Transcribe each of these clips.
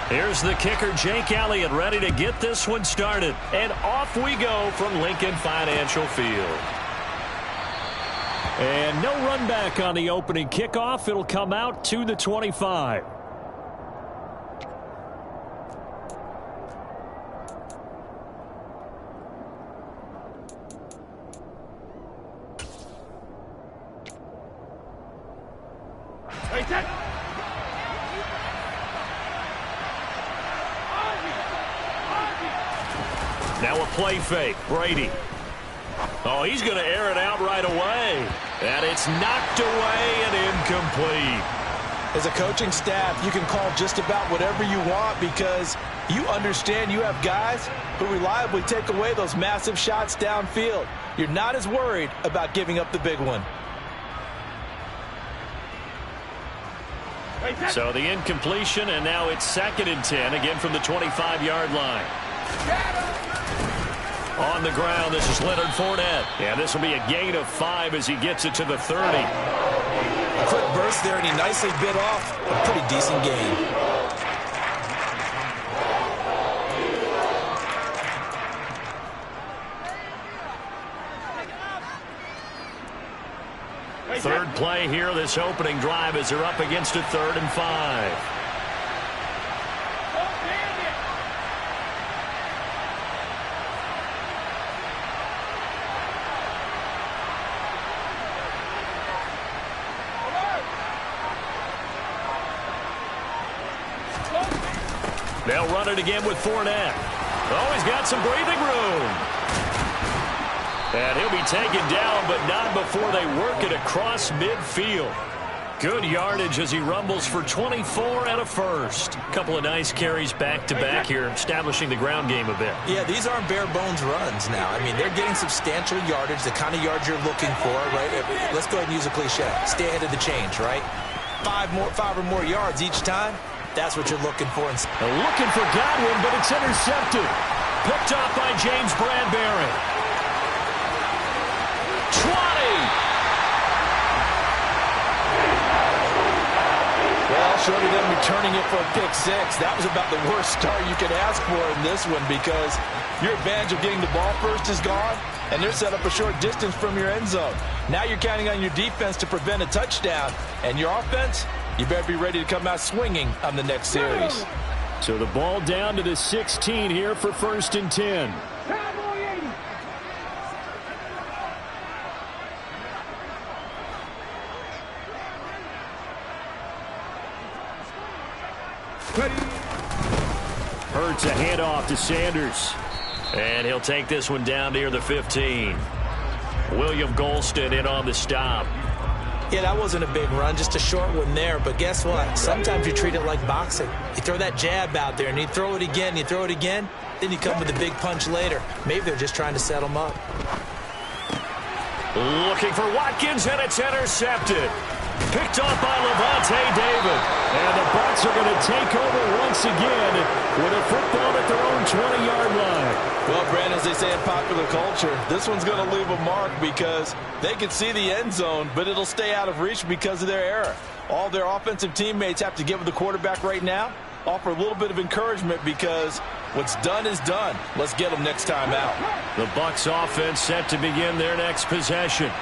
Here's the kicker, Jake Elliott, ready to get this one started. And off we go from Lincoln Financial Field. And no run back on the opening kickoff. It'll come out to the 25. Now a play fake. Brady. Oh, he's going to air it out right away. And it's knocked away and incomplete. As a coaching staff, you can call just about whatever you want because you understand you have guys who reliably take away those massive shots downfield. You're not as worried about giving up the big one. So the incompletion, and now it's 2nd and 10, again from the 25-yard line. On the ground, this is Leonard Fournette. Yeah, this will be a gain of 5 as he gets it to the 30. A quick burst there, and he nicely bit off a pretty decent gain. Third play here, this opening drive as they're up against a 3rd and 5. They'll run it again with Fournette. Oh, he's got some breathing room. And he'll be taken down, but not before they work it across midfield. Good yardage as he rumbles for 24 and a first. Couple of nice carries back-to-back here, establishing the ground game a bit. Yeah, these aren't bare-bones runs now. I mean, they're getting substantial yardage, the kind of yards you're looking for, right? Let's go ahead and use a cliche. Stay ahead of the change, right? Five or more yards each time. That's what you're looking for. Looking for Godwin, but it's intercepted. Picked up by James Bradbury. 20. Well, short of them returning it for a pick 6, that was about the worst start you could ask for in this one because your advantage of getting the ball first is gone, and they're set up a short distance from your end zone. Now you're counting on your defense to prevent a touchdown, and your offense, you better be ready to come out swinging on the next series. So the ball down to the 16 here for 1st and 10. Hurts a handoff to Sanders. And he'll take this one down near the 15. William Golston in on the stop. Yeah, that wasn't a big run, just a short one there. But guess what? Sometimes you treat it like boxing. You throw that jab out there, and you throw it again, then you come with a big punch later. Maybe they're just trying to set him up. Looking for Watkins, and it's intercepted. Picked off by Levante David. And the Bucs are going to take over once again with a football at their own 20-yard line. Well, Brandon, as they say in popular culture, this one's going to leave a mark because they can see the end zone, but it'll stay out of reach because of their error. All their offensive teammates have to give the quarterback right now, offer a little bit of encouragement because what's done is done. Let's get them next time out. The Bucs offense set to begin their next possession.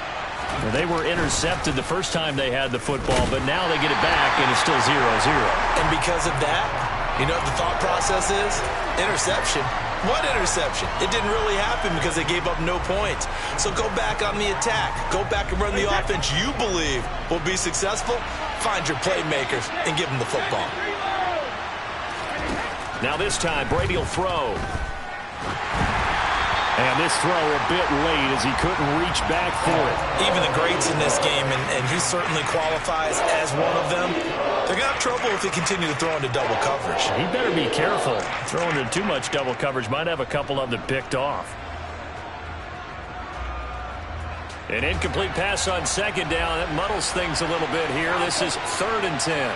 They were intercepted the first time they had the football, but now they get it back, and it's still 0-0. And because of that, you know what the thought process is? Interception. What interception? It didn't really happen because they gave up no points. So go back on the attack. Go back and run the offense you believe will be successful. Find your playmakers and give them the football. Now this time, Brady will throw. And this throw a bit late as he couldn't reach back for it. Even the greats in this game, and he certainly qualifies as one of them, they're going to have trouble if they continue to throw into double coverage. He better be careful. Throwing into too much double coverage might have a couple of them picked off. An incomplete pass on 2nd down. That muddles things a little bit here. This is 3rd and 10.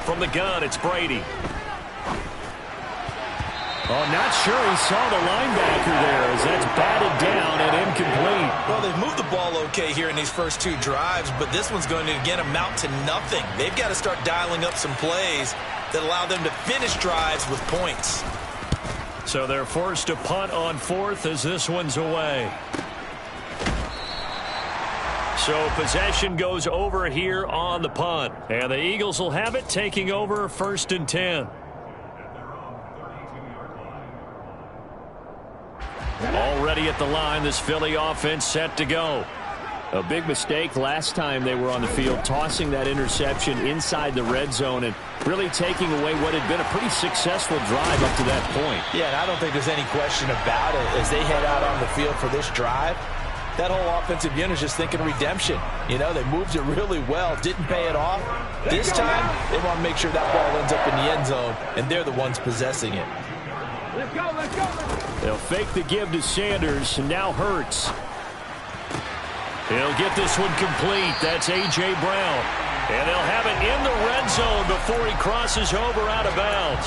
From the gun, it's Brady. Oh, not sure he saw the linebacker there as that's batted down and incomplete. Well, they've moved the ball okay here in these first two drives, but this one's going to, again, amount to nothing. They've got to start dialing up some plays that allow them to finish drives with points. So they're forced to punt on fourth as this one's away. So possession goes over here on the punt. And the Eagles will have it, taking over 1st and 10. Already at the line, this Philly offense set to go. A big mistake last time they were on the field, tossing that interception inside the red zone and really taking away what had been a pretty successful drive up to that point. Yeah, and I don't think there's any question about it. As they head out on the field for this drive, that whole offensive unit is just thinking redemption. You know, they moved it really well, didn't pay it off. This time, they want to make sure that ball ends up in the end zone, and they're the ones possessing it. Let's go, let's go. They'll fake the give to Sanders, and now Hurts. He'll get this one complete. That's A.J. Brown. And they'll have it in the red zone before he crosses over out of bounds.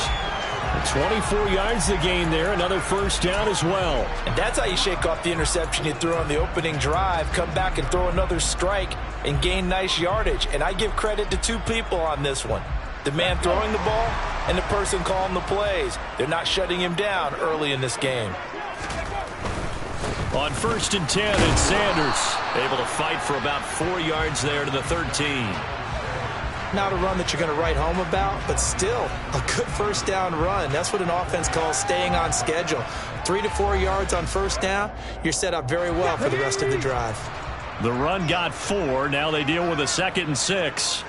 24 yards to gain there. Another first down as well. And that's how you shake off the interception you threw on the opening drive. Come back and throw another strike and gain nice yardage. And I give credit to two people on this one. The man throwing the ball and the person calling the plays. They're not shutting him down early in this game. On 1st and 10, it's Sanders. Able to fight for about 4 yards there to the 13. Not a run that you're going to write home about, but still a good first down run. That's what an offense calls staying on schedule. 3 to 4 yards on first down, you're set up very well for the rest of the drive. The run got 4. Now they deal with a 2nd and 6.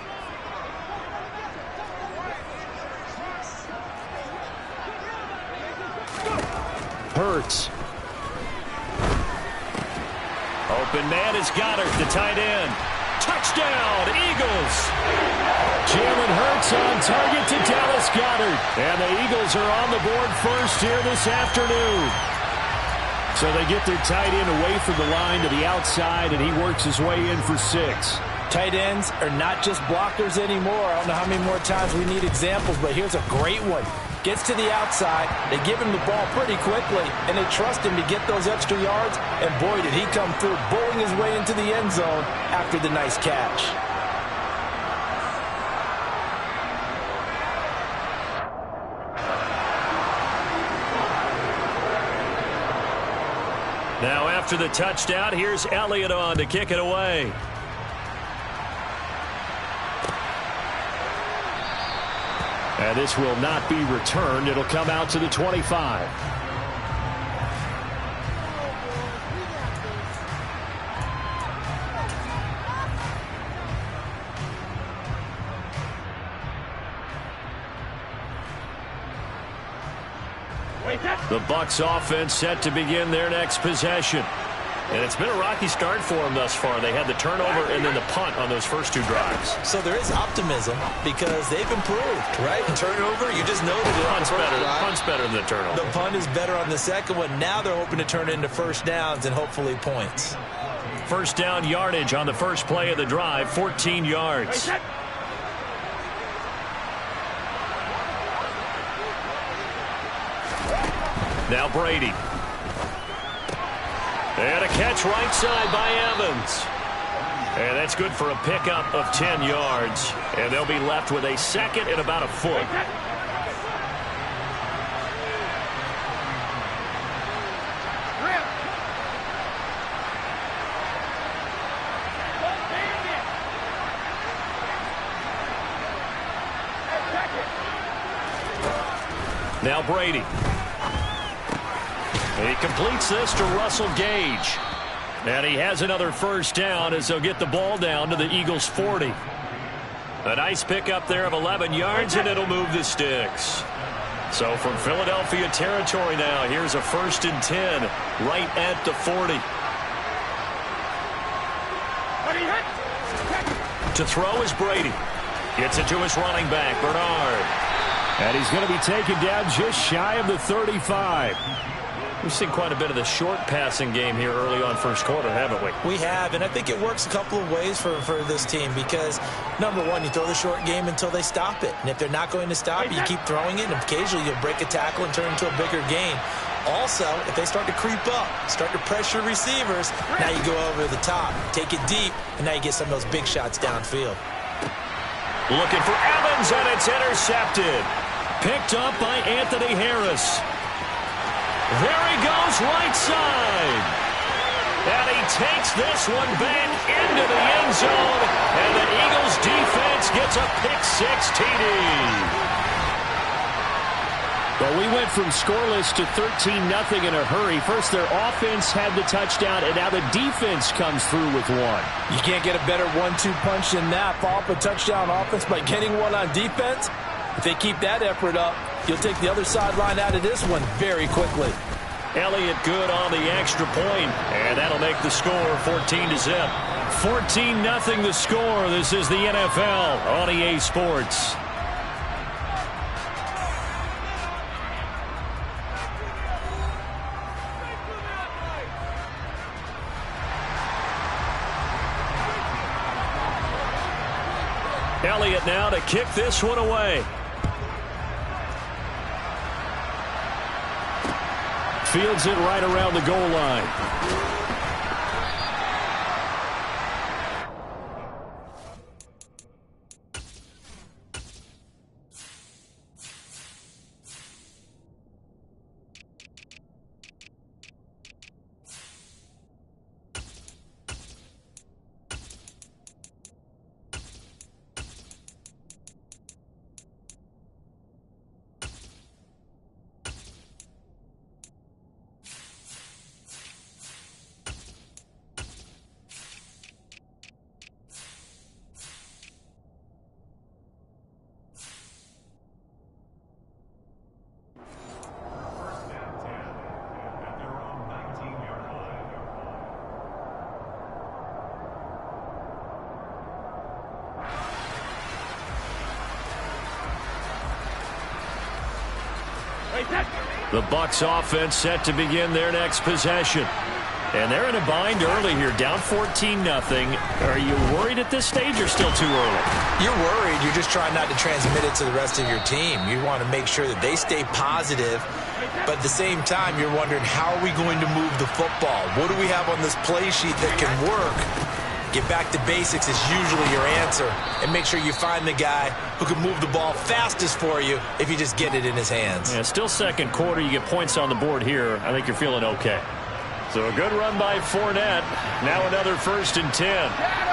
Hurts. Open man is Goddard, the tight end. Touchdown, Eagles. Jalen Hurts on target to Dallas Goedert. And the Eagles are on the board first here this afternoon. So they get their tight end away from the line to the outside, and he works his way in for 6. Tight ends are not just blockers anymore. I don't know how many more times we need examples, but here's a great one. Gets to the outside, they give him the ball pretty quickly, and they trust him to get those extra yards, and boy, did he come through, bowling his way into the end zone after the nice catch. Now after the touchdown, here's Elliott on to kick it away. And this will not be returned. It'll come out to the 25. The Bucs offense set to begin their next possession. And it's been a rocky start for them thus far. They had the turnover and then the punt on those first 2 drives. So there is optimism because they've improved, right? Turnover, you just noted it. Punt's better than the turnover. The punt is better on the second one. Now they're hoping to turn it into first downs and hopefully points. First down yardage on the first play of the drive, 14 yards. Now Brady. And a catch right side by Evans. And that's good for a pickup of 10 yards. And they'll be left with a 2nd and about a foot. Now Brady. And he completes this to Russell Gage. And he has another first down as they'll get the ball down to the Eagles' 40. A nice pickup there of 11 yards, and it'll move the sticks. So from Philadelphia territory now, here's a 1st and 10 right at the 40. To throw is Brady. Gets it to his running back, Bernard. And he's going to be taken down just shy of the 35. We've seen quite a bit of the short passing game here early on first quarter, haven't we? We have, and I think it works a couple of ways for this team because, number one, you throw the short game until they stop it. And if they're not going to stop it, you keep throwing it, and occasionally you'll break a tackle and turn it into a bigger gain. Also, if they start to creep up, start to pressure receivers, now you go over the top, take it deep, and now you get some of those big shots downfield. Looking for Evans, and it's intercepted. Picked up by Anthony Harris. There he goes, right side. And he takes this one back into the end zone. And the Eagles defense gets a pick-6 TD. Well, we went from scoreless to 13-0 in a hurry. First, their offense had the touchdown, and now the defense comes through with one. You can't get a better 1-2 punch than that. Follow up a touchdown offense by getting one on defense. If they keep that effort up, you'll take the other sideline out of this one very quickly. Elliott good on the extra point, and that'll make the score 14-0. 14-0 the score. This is the NFL on EA Sports. Elliott now to kick this one away. Fields it right around the goal line. The Bucs offense set to begin their next possession. And they're in a bind early here, down 14-0. Are you worried at this stage or still too early? You're worried. You're just trying not to transmit it to the rest of your team. You want to make sure that they stay positive. But at the same time, you're wondering, how are we going to move the football? What do we have on this play sheet that can work? Get back to basics is usually your answer. And make sure you find the guy who can move the ball fastest for you if you just get it in his hands. Yeah, still second quarter. You get points on the board here. I think you're feeling okay. So a good run by Fournette. Now another 1st and 10.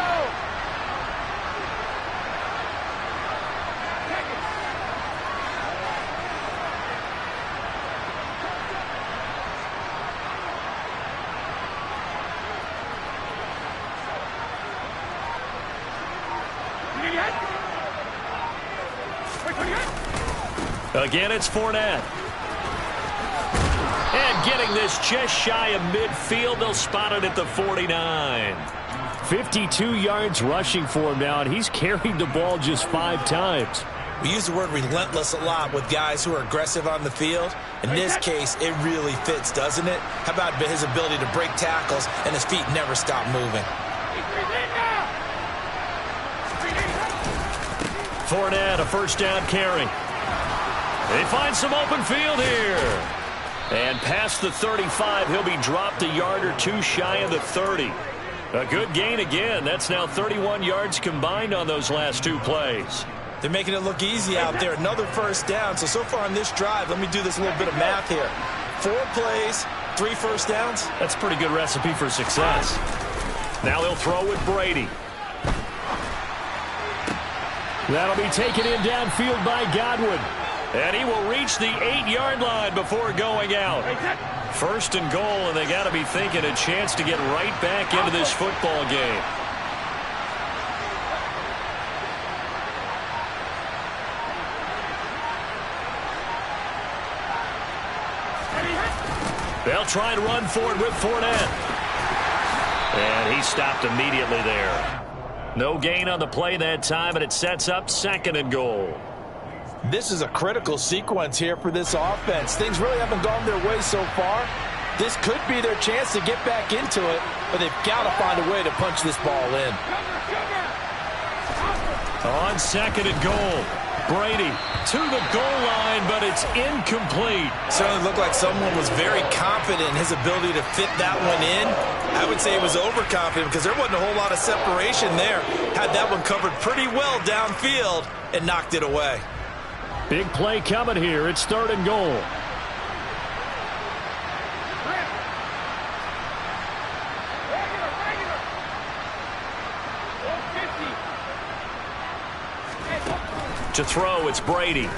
Again, it's Fournette. And getting this just shy of midfield. They'll spot it at the 49. 52 yards rushing for him now, and he's carried the ball just 5 times. We use the word relentless a lot with guys who are aggressive on the field. In this case, it really fits, doesn't it? How about his ability to break tackles and his feet never stop moving? Fournette, a 1st down carry. They find some open field here. And past the 35, he'll be dropped a yard or two shy of the 30. A good gain again. That's now 31 yards combined on those last 2 plays. They're making it look easy out there. Another 1st down. So far on this drive, let me do this little bit of math here. 4 plays, 3 1st downs. That's a pretty good recipe for success. Now he'll throw with Brady. That'll be taken in downfield by Godwin. And he will reach the 8-yard line before going out. 1st and goal, and they got to be thinking a chance to get right back into this football game. They'll try and run for it with Fournette. And he stopped immediately there. No gain on the play that time, and it sets up 2nd and goal. This is a critical sequence here for this offense. Things really haven't gone their way so far. This could be their chance to get back into it, but they've got to find a way to punch this ball in. On second and goal, Brady to the goal line, but it's incomplete. Certainly looked like someone was very confident in his ability to fit that one in. I would say he was overconfident because there wasn't a whole lot of separation there. Had that one covered pretty well downfield and knocked it away. Big play coming here. It's third and goal. To throw, it's Brady.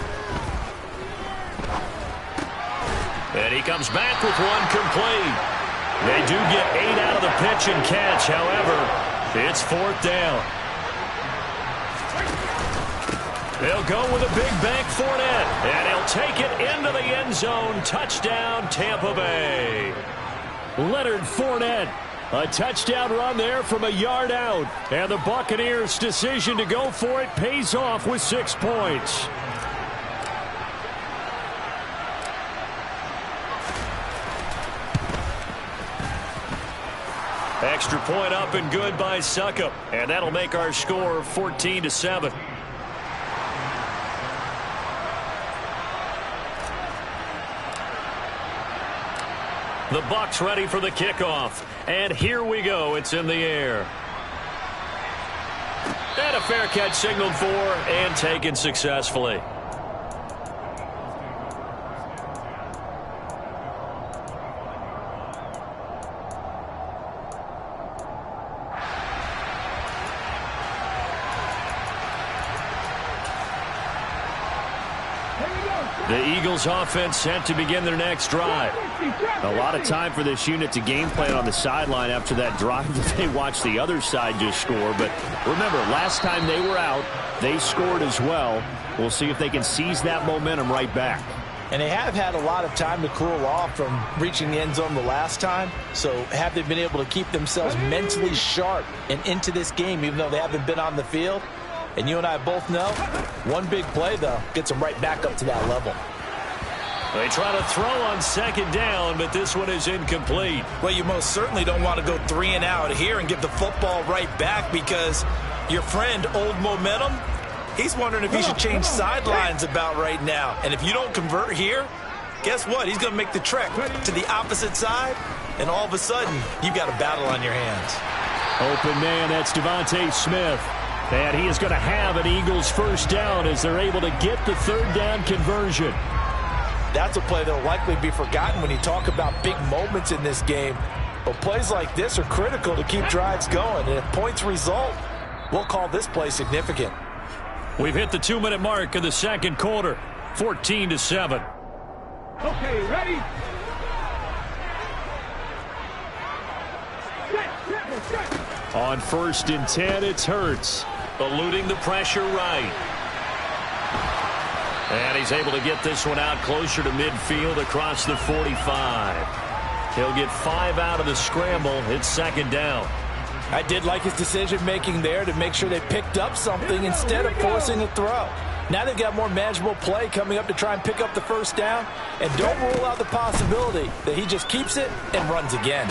And he comes back with one complete. They do get 8 out of the pitch and catch. However, it's fourth down. They'll go with a big bank Fournette, and he'll take it into the end zone. Touchdown, Tampa Bay. Leonard Fournette. A touchdown run there from a yard out. And the Buccaneers' decision to go for it pays off with 6 points. Extra point up and good by Suckup. And that'll make our score 14-7. The Bucs ready for the kickoff. And here we go. It's in the air. And a fair catch signaled for and taken successfully. The Eagles offense set to begin their next drive. A lot of time for this unit to game plan on the sideline after that drive that they watched the other side just score. But remember, last time they were out, they scored as well. We'll see if they can seize that momentum right back. And they have had a lot of time to cool off from reaching the end zone the last time. So have they been able to keep themselves mentally sharp and into this game even though they haven't been on the field? And you and I both know, one big play, though, gets them right back up to that level. They try to throw on second down, but this one is incomplete. Well, you most certainly don't want to go 3 and out here and give the football right back because your friend, Old Momentum, he's wondering if he should change sidelines about right now. And if you don't convert here, guess what? He's going to make the trek to the opposite side, and all of a sudden, you've got a battle on your hands. Open man, that's Devontae Smith. And he is going to have an Eagles first down as they're able to get the third down conversion. That's a play that will likely be forgotten when you talk about big moments in this game. But plays like this are critical to keep drives going. And if points result, we'll call this play significant. We've hit the 2-minute mark of the second quarter. 14-7. Okay, ready? On 1st and 10, it's Hurts. Eluding the pressure right. And he's able to get this one out closer to midfield across the 45. He'll get 5 out of the scramble. It's second down. I did like his decision-making there to make sure they picked up something instead of forcing a throw. Now they've got more manageable play coming up to try and pick up the first down. And don't rule out the possibility that he just keeps it and runs again.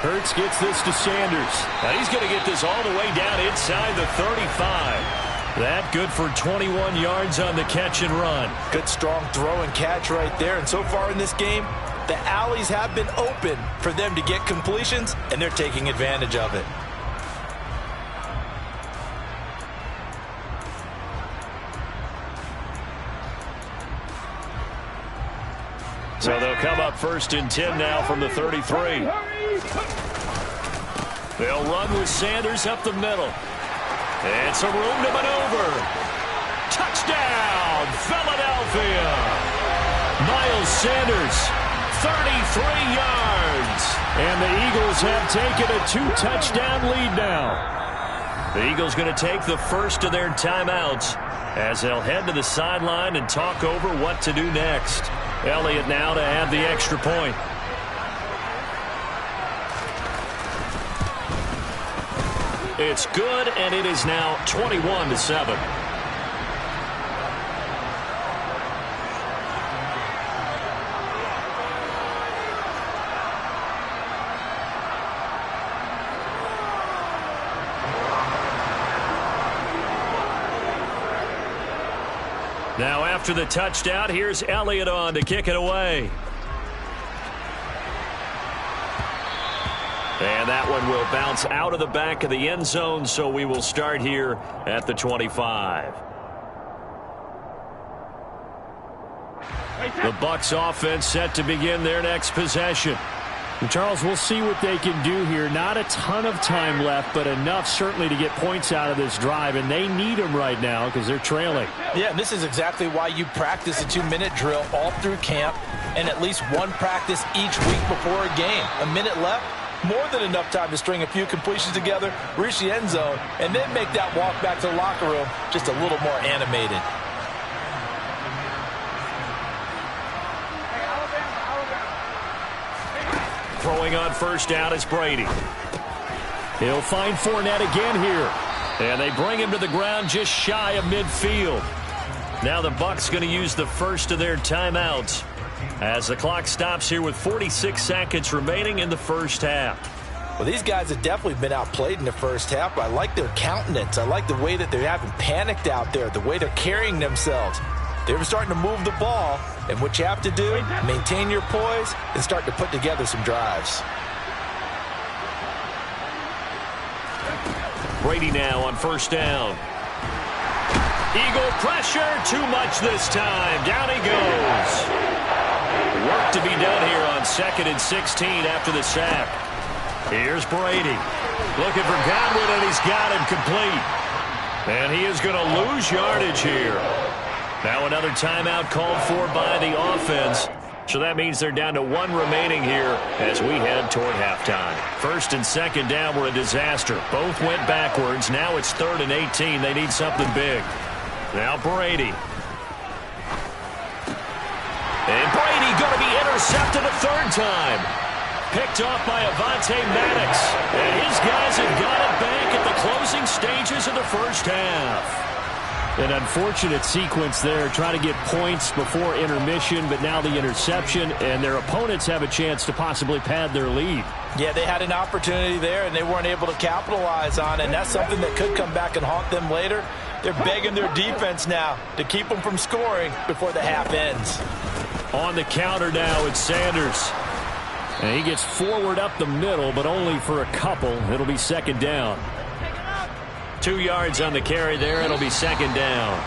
Hurts gets this to Sanders. Now he's going to get this all the way down inside the 35. That good for 21 yards on the catch and run. Good strong throw and catch right there. And so far in this game, the alleys have been open for them to get completions, and they're taking advantage of it. So they'll come up 1st and 10 now from the 33. They'll run with Sanders up the middle. And some room to maneuver. Touchdown, Philadelphia. Miles Sanders, 33 yards. And the Eagles have taken a 2-touchdown lead now. The Eagles going to take the first of their timeouts as they'll head to the sideline and talk over what to do next. Elliott now to add the extra point. It's good, and it is now 21-7. Now after the touchdown, here's Elliott on to kick it away. And that one will bounce out of the back of the end zone, so we will start here at the 25. The Bucs offense set to begin their next possession. And Charles, we'll see what they can do here. Not a ton of time left, but enough certainly to get points out of this drive, and they need them right now because they're trailing. Yeah, and this is exactly why you practice a 2-minute drill all through camp and at least one practice each week before a game. A minute left, more than enough time to string a few completions together, reach the end zone, and then make that walk back to the locker room just a little more animated. Throwing on first down is Brady. He'll find Fournette again here. And they bring him to the ground just shy of midfield. Now the Bucs going to use the first of their timeouts as the clock stops here with 46 seconds remaining in the first half. Well, these guys have definitely been outplayed in the first half, but I like their countenance. I like the way that they haven't panicked out there, the way they're carrying themselves. They're starting to move the ball, and what you have to do, maintain your poise and start to put together some drives. Brady now on first down. Eagle pressure, too much this time. Down he goes. Work to be done here on 2nd and 16 after the sack. Here's Brady. Looking for Godwin, and he's got him complete. And he is going to lose yardage here. Now another timeout called for by the offense. So that means they're down to one remaining here as we head toward halftime. 1st and 2nd down were a disaster. Both went backwards. Now it's 3rd and 18. They need something big. Now Brady. And Brady going to be intercepted a 3rd time. Picked off by Avonte Maddox. And his guys have got it back at the closing stages of the first half. An unfortunate sequence there, trying to get points before intermission, but now the interception, and their opponents have a chance to possibly pad their lead. Yeah, they had an opportunity there, and they weren't able to capitalize on it, and that's something that could come back and haunt them later. They're begging their defense now to keep them from scoring before the half ends. On the counter now, it's Sanders. And he gets forward up the middle, but only for a couple. It'll be 2nd down. 2 yards on the carry there. It'll be 2nd down.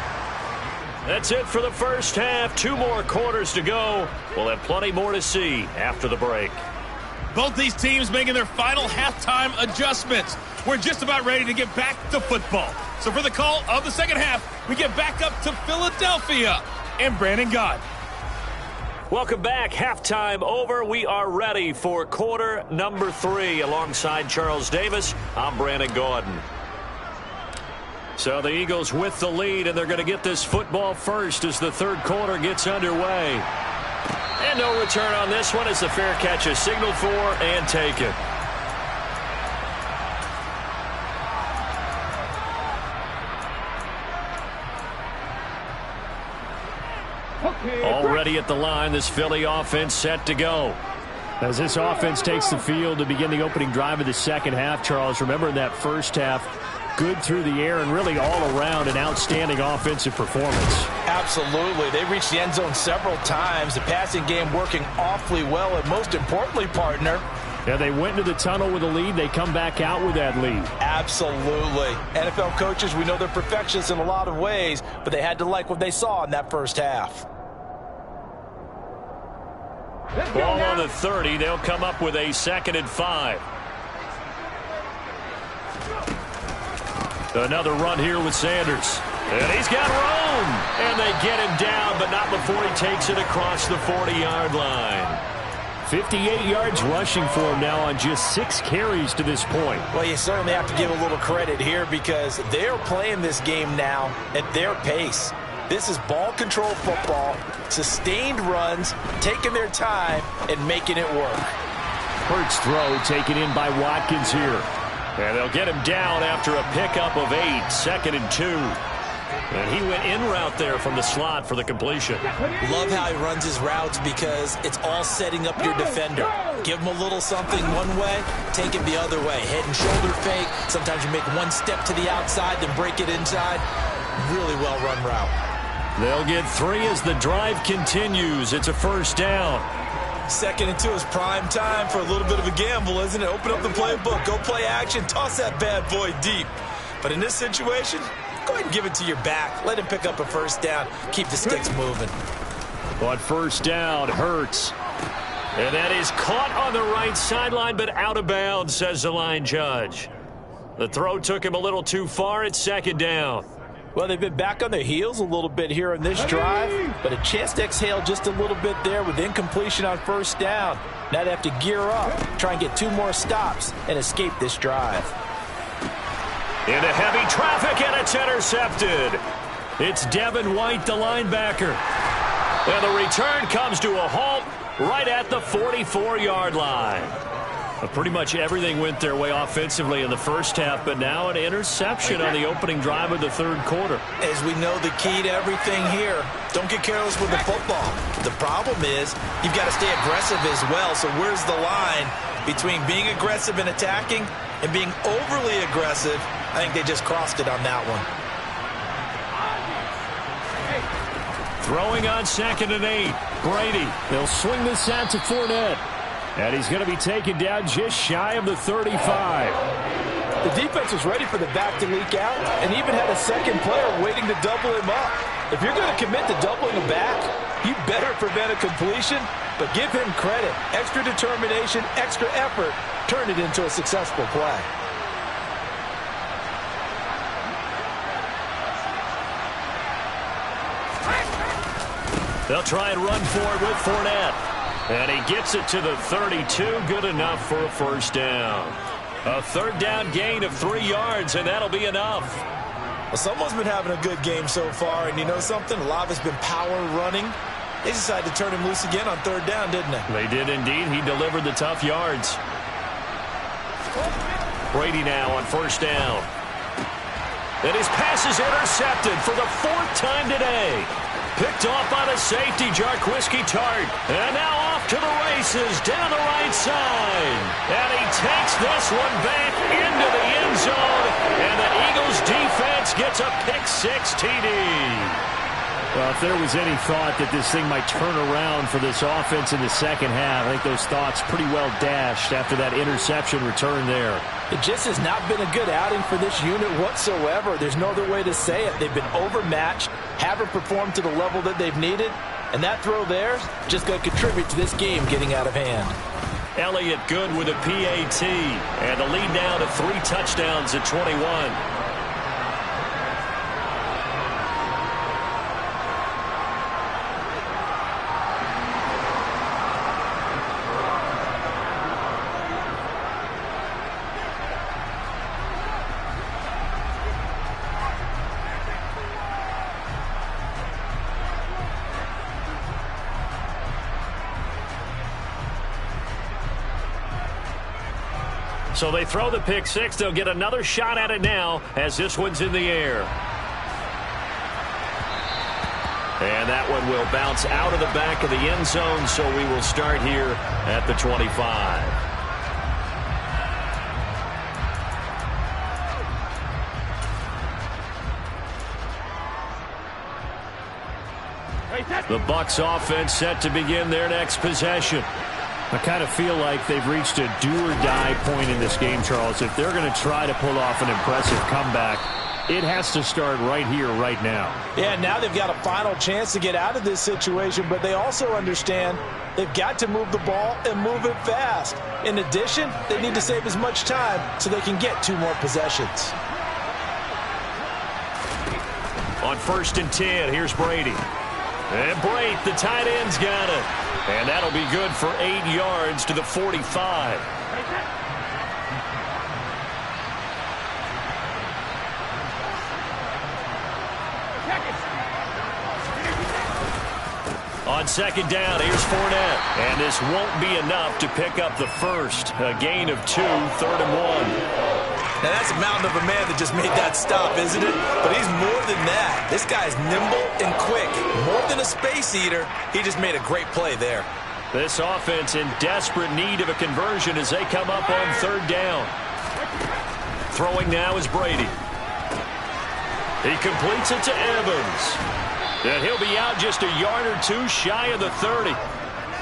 That's it for the first half. 2 more quarters to go. We'll have plenty more to see after the break. Both these teams making their final halftime adjustments. We're just about ready to get back to football. So for the call of the second half, we get back up to Philadelphia and Brandon Gaudin. Welcome back. Halftime over. We are ready for quarter number 3. Alongside Charles Davis, I'm Brandon Gaudin. So the Eagles with the lead, and they're going to get this football first as the 3rd quarter gets underway. And no return on this one as the fair catch is signaled for and taken. Already at the line, this Philly offense set to go. As this offense takes the field to begin the opening drive of the second half, Charles, remember in that first half, good through the air and really all around an outstanding offensive performance. Absolutely. They reached the end zone several times. The passing game working awfully well, and most importantly, partner, yeah, they went into the tunnel with a lead. They come back out with that lead. Absolutely. NFL coaches, we know they're perfectionists in a lot of ways, but they had to like what they saw in that first half. Ball on the 30. They'll come up with a 2nd and 5. Another run here with Sanders. And he's got room. And they get him down, but not before he takes it across the 40-yard line. 58 yards rushing for him now on just 6 carries to this point. Well, you certainly have to give a little credit here because they're playing this game now at their pace. This is ball control football, sustained runs, taking their time, and making it work. Hurts throw taken in by Watkins here. And they'll get him down after a pickup of 8, 2nd and 2. And he went in route there from the slot for the completion. Love how he runs his routes because it's all setting up your defender. Give him a little something one way, take it the other way. Head and shoulder fake. Sometimes you make one step to the outside, then break it inside. Really well run route. They'll get 3 as the drive continues. It's a first down. 2nd and 2 is prime time for a little bit of a gamble, isn't it? Open up the playbook, go play action, toss that bad boy deep. But in this situation, go ahead and give it to your back. Let him pick up a first down. Keep the sticks moving. On first down, Hurts. And that is caught on the right sideline, but out of bounds, says the line judge. The throw took him a little too far. It's 2nd down. Well, they've been back on their heels a little bit here in this drive, but a chance to exhale just a little bit there with incompletion on first down. Now they have to gear up, try and get 2 more stops, and escape this drive. Into heavy traffic, and it's intercepted. It's Devin White, the linebacker. And the return comes to a halt right at the 44-yard line. Pretty much everything went their way offensively in the first half, but now an interception on the opening drive of the 3rd quarter. As we know, the key to everything here, don't get careless with the football. The problem is you've got to stay aggressive as well, so where's the line between being aggressive and attacking and being overly aggressive? I think they just crossed it on that one. Throwing on 2nd and 8. Brady. They'll swing this out to Fournette. And he's going to be taken down just shy of the 35. The defense was ready for the back to leak out and even had a second player waiting to double him up. If you're going to commit to doubling a back, you better prevent a completion, but give him credit. Extra determination, extra effort, turn it into a successful play. They'll try and run for it with Fournette. And he gets it to the 32. Good enough for a first down. A 3rd down gain of 3 yards, and that'll be enough. Well, someone's been having a good game so far, and you know something? A lot has been power running. They decided to turn him loose again on 3rd down, didn't they? They did indeed. He delivered the tough yards. Brady now on first down. And his pass is intercepted for the 4th time today. Picked off by the safety, Jarquiski Tart. And now off to the races down the right side. And he takes this one back into the end zone. And the Eagles defense gets a pick-6 TD. Well, if there was any thought that this thing might turn around for this offense in the second half, I think those thoughts pretty well dashed after that interception return there. It just has not been a good outing for this unit whatsoever. There's no other way to say it. They've been overmatched, haven't performed to the level that they've needed, and that throw there just going to contribute to this game getting out of hand. Elliott good with a PAT, and the lead now to 3 touchdowns at 21. So they throw the pick-6. They'll get another shot at it now as this one's in the air. And that one will bounce out of the back of the end zone, so we will start here at the 25. The Bucs offense set to begin their next possession. I kind of feel like they've reached a do-or-die point in this game, Charles. If they're going to try to pull off an impressive comeback, it has to start right here, right now. Yeah, now they've got a final chance to get out of this situation, but they also understand they've got to move the ball and move it fast. In addition, they need to save as much time so they can get 2 more possessions. On 1st and 10, here's Brady. And Brate, the tight end's got it. And that'll be good for 8 yards to the 45. On 2nd down, here's Fournette. And this won't be enough to pick up the first. A gain of 2, 3rd and 1. Now that's a mountain of a man that just made that stop, isn't it? But he's more than that. This guy's nimble and quick. More than a space eater, he just made a great play there. This offense in desperate need of a conversion as they come up on 3rd down. Throwing now is Brady. He completes it to Evans. And he'll be out just a yard or two shy of the 30.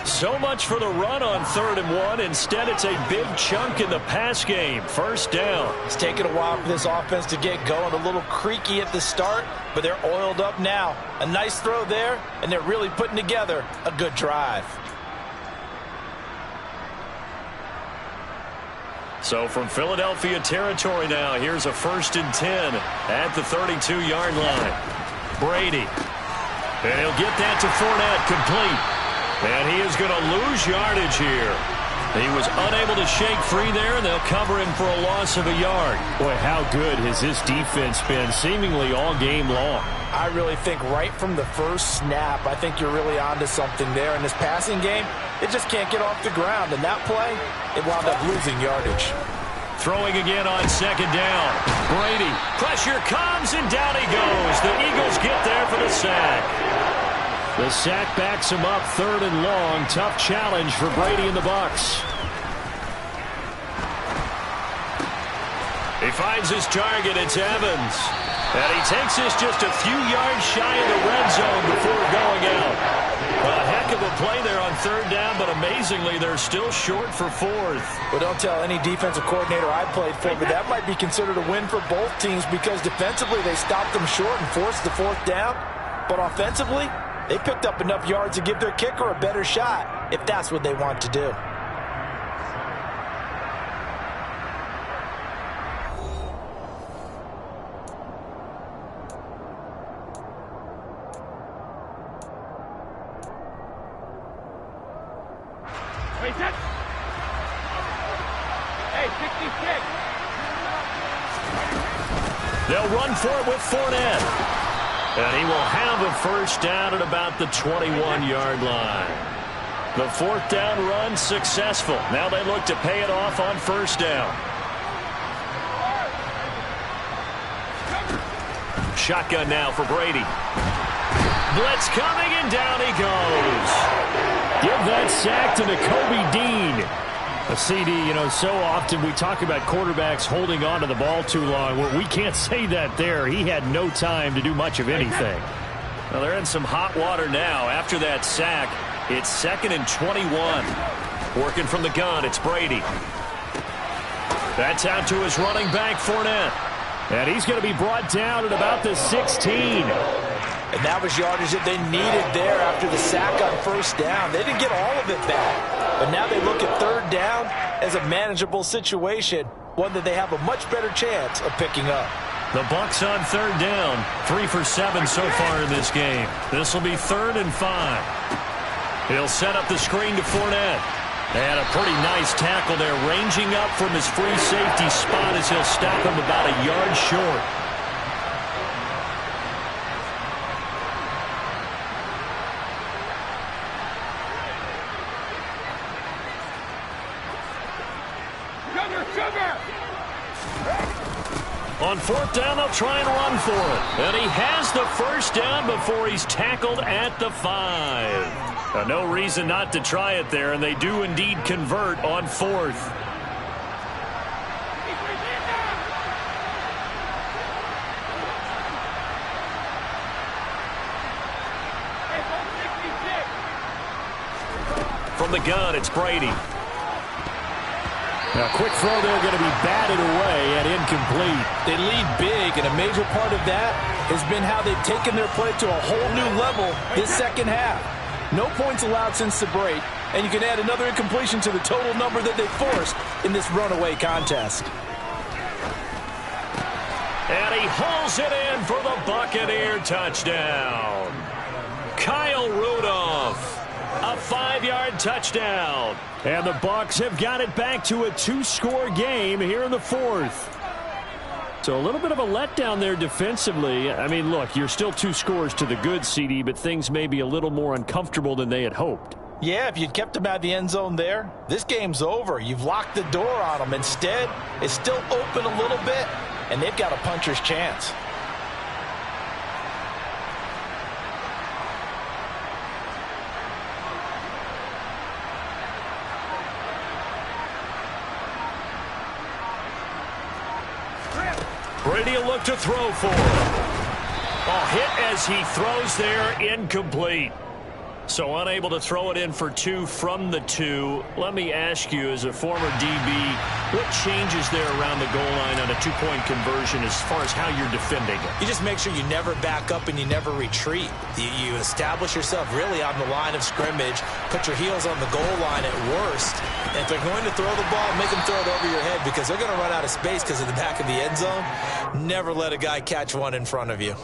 So much for the run on 3rd and 1. Instead, it's a big chunk in the pass game. First down. It's taken a while for this offense to get going. A little creaky at the start, but they're oiled up now. A nice throw there, and they're really putting together a good drive. So from Philadelphia territory now, here's a 1st and 10 at the 32-yard line. Brady. And he'll get that to Fournette, complete. And he is going to lose yardage here. He was unable to shake free there, and they'll cover him for a loss of a yard. Boy, how good has this defense been seemingly all game long? I really think right from the first snap, I think you're really onto something there. In this passing game, it just can't get off the ground. And that play, it wound up losing yardage. Throwing again on 2nd down. Brady. Pressure comes, and down he goes. The Eagles get there for the sack. The sack backs him up 3rd and long. Tough challenge for Brady and the Bucs. He finds his target. It's Evans. And he takes this just a few yards shy of the red zone before going out. A heck of a play there on 3rd down, but amazingly, they're still short for 4th. Well, don't tell any defensive coordinator I played for, but that might be considered a win for both teams because defensively they stopped them short and forced the 4th down. But offensively, they picked up enough yards to give their kicker a better shot if that's what they want to do. They'll run for it with Fournette. And he will have a 1st down at about the 21-yard line. The 4th down run successful. Now they look to pay it off on 1st down. Shotgun now for Brady. Blitz coming, and down he goes. Give that sack to Nakobe Dean. A CD, so often we talk about quarterbacks holding on to the ball too long. Well, we can't say that there. He had no time to do much of anything. Well, they're in some hot water now. After that sack, it's 2nd and 21. Working from the gun, it's Brady. That's out to his running back, Fournette. And he's going to be brought down at about the 16. And that was yardage that they needed there after the sack on 1st down. They didn't get all of it back. But now they look at 3rd down as a manageable situation, one that they have a much better chance of picking up. The Bucs on 3rd down, 3 for 7 so far in this game. This will be 3rd and 5. He'll set up the screen to Fournette. And a pretty nice tackle there, ranging up from his free safety spot as he'll stop him about a yard short. On 4th down, they'll try and run for it. And he has the 1st down before he's tackled at the 5. No reason not to try it there, and they do indeed convert on 4th. From the gun, it's Brady. A quick throw there going to be batted away and incomplete. They lead big, and a major part of that has been how they've taken their play to a whole new level this 2nd half. No points allowed since the break, and you can add another incompletion to the total number that they forced in this runaway contest. And he hauls it in for the Buccaneer touchdown. Kyle Rudolph. A 5-yard touchdown. And the Bucs have got it back to a 2-score game here in the 4th. So a little bit of a letdown there defensively. I mean, look, you're still 2 scores to the good, CD, but things may be a little more uncomfortable than they had hoped. Yeah, if you'd kept them out of the end zone there, this game's over. You've locked the door on them. Instead, it's still open a little bit, and they've got a puncher's chance. Brady will look to throw for. Ball hit as he throws there, incomplete. So unable to throw it in for 2 from the 2. Let me ask you, as a former DB, what changes there around the goal line on a 2-point conversion as far as how you're defending it? You just make sure you never back up and you never retreat. You establish yourself really on the line of scrimmage, put your heels on the goal line at worst. And if they're going to throw the ball, make them throw it over your head because they're going to run out of space because of the back of the end zone. Never let a guy catch one in front of you.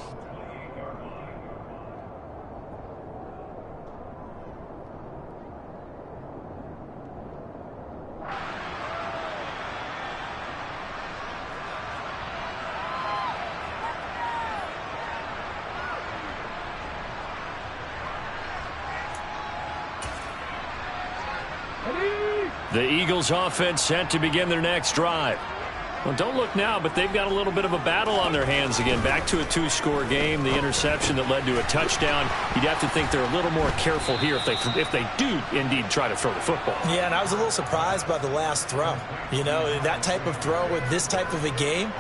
The Eagles offense set to begin their next drive. Well, don't look now, but they've got a little bit of a battle on their hands again. Back to a 2-score game. The interception that led to a touchdown. You'd have to think they're a little more careful here if they do indeed try to throw the football. Yeah, and I was a little surprised by the last throw. You know, that type of throw with this type of a game,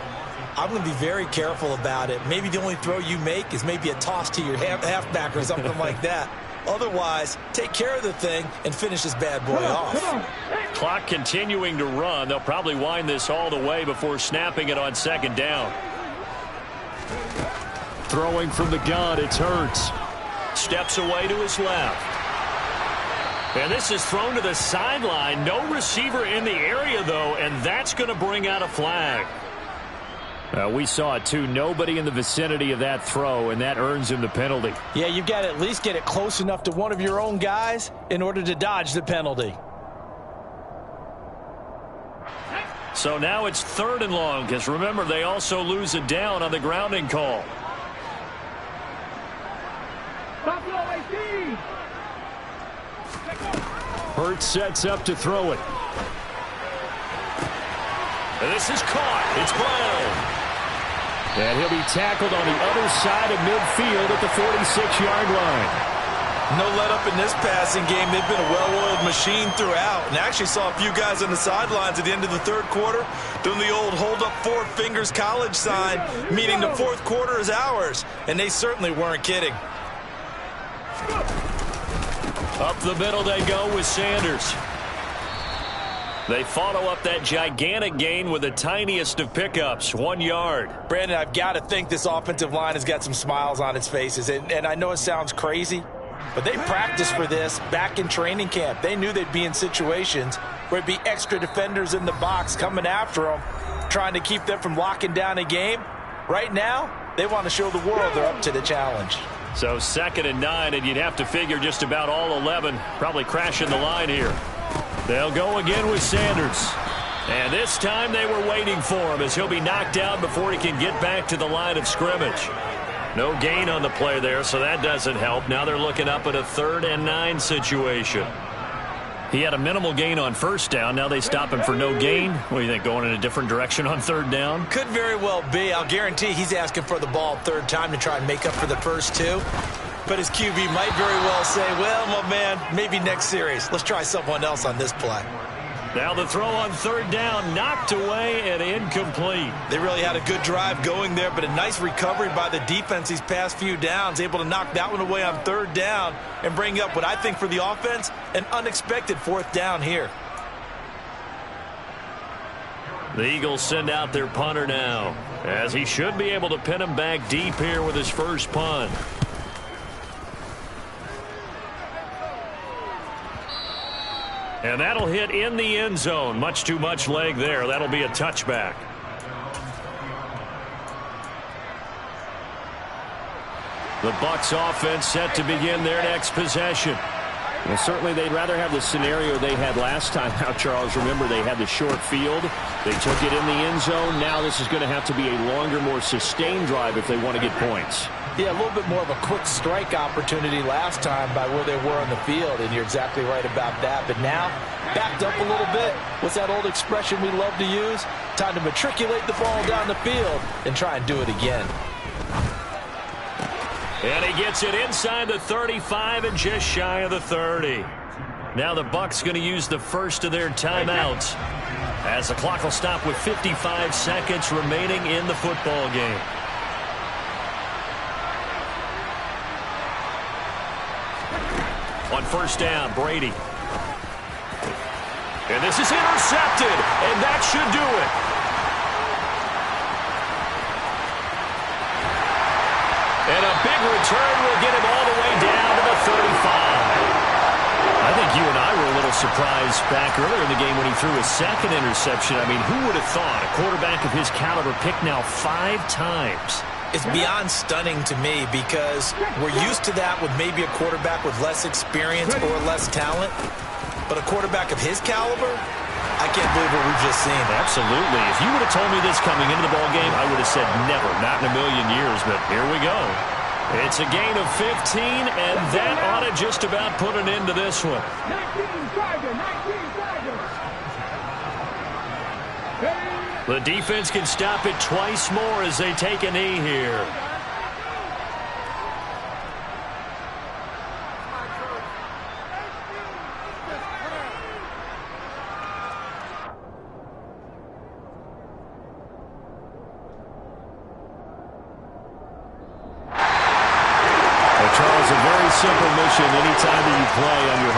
I'm going to be very careful about it. Maybe the only throw you make is maybe a toss to your halfback or something like that. Otherwise, take care of the thing and finish this bad boy off. Clock continuing to run. They'll probably wind this all the way before snapping it on 2nd down. Throwing from the gun, it's Hurts. Steps away to his left. And this is thrown to the sideline. No receiver in the area, though, and that's going to bring out a flag. We saw it, too. Nobody in the vicinity of that throw, and that earns him the penalty. Yeah, you've got to at least get it close enough to one of your own guys in order to dodge the penalty. So now it's 3rd and long, because remember, they also lose a down on the grounding call. Hurts sets up to throw it. This is caught. It's Brown. And he'll be tackled on the other side of midfield at the 46-yard line. No let up in this passing game. They've been a well-oiled machine throughout. And I actually saw a few guys on the sidelines at the end of the 3rd quarter doing the old hold up 4 fingers college sign, meaning the 4th quarter is ours. And they certainly weren't kidding. Up the middle they go with Sanders. They follow up that gigantic gain with the tiniest of pickups, 1 yard. Brandon, I've got to think this offensive line has got some smiles on its faces. And I know it sounds crazy, but they practiced for this back in training camp. They knew they'd be in situations where it'd be extra defenders in the box coming after them, trying to keep them from locking down a game. Right now, they want to show the world they're up to the challenge. So 2nd and 9, and you'd have to figure just about all 11 probably crashing the line here. They'll go again with Sanders. And this time they were waiting for him as he'll be knocked down before he can get back to the line of scrimmage. No gain on the play there, so that doesn't help. Now they're looking up at a 3rd and 9 situation. He had a minimal gain on 1st down. Now they stop him for no gain. What do you think, going in a different direction on 3rd down? Could very well be. I'll guarantee he's asking for the ball 3rd time to try and make up for the first 2. But his QB might very well say, well, my man, maybe next series. Let's try someone else on this play. Now the throw on 3rd down, knocked away and incomplete. They really had a good drive going there, but a nice recovery by the defense these past few downs, able to knock that one away on 3rd down and bring up what I think for the offense, an unexpected 4th down here. The Eagles send out their punter now, as he should be able to pin him back deep here with his first punt. And that'll hit in the end zone. Much too much leg there. That'll be a touchback. The Bucs offense set to begin their next possession. Well, certainly they'd rather have the scenario they had last time out, Charles. Remember, they had the short field. They took it in the end zone. Now this is going to have to be a longer, more sustained drive if they want to get points. Yeah, a little bit more of a quick strike opportunity last time by where they were on the field, and you're exactly right about that. But now, backed up a little bit. What's that old expression we love to use? Time to matriculate the ball down the field and try and do it again. And he gets it inside the 35 and just shy of the 30. Now the Bucs going to use the first of their timeouts as the clock will stop with 55 seconds remaining in the football game. first down. Brady. And this is intercepted, and that should do it. And a big return will get him all the way down to the 35. I think you and I were a little surprised back earlier in the game when he threw his second interception. I mean, who would have thought a quarterback of his caliber picked now 5 times? It's beyond stunning to me because we're used to that with maybe a quarterback with less experience or less talent. But a quarterback of his caliber, I can't believe what we've just seen. Absolutely. If you would have told me this coming into the ballgame, I would have said never, not in a million years. But here we go. It's a gain of 15, and that ought to just about put an end to this one. The defense can stop it twice more as they take a knee here. Charles, a very simple mission anytime that you play on your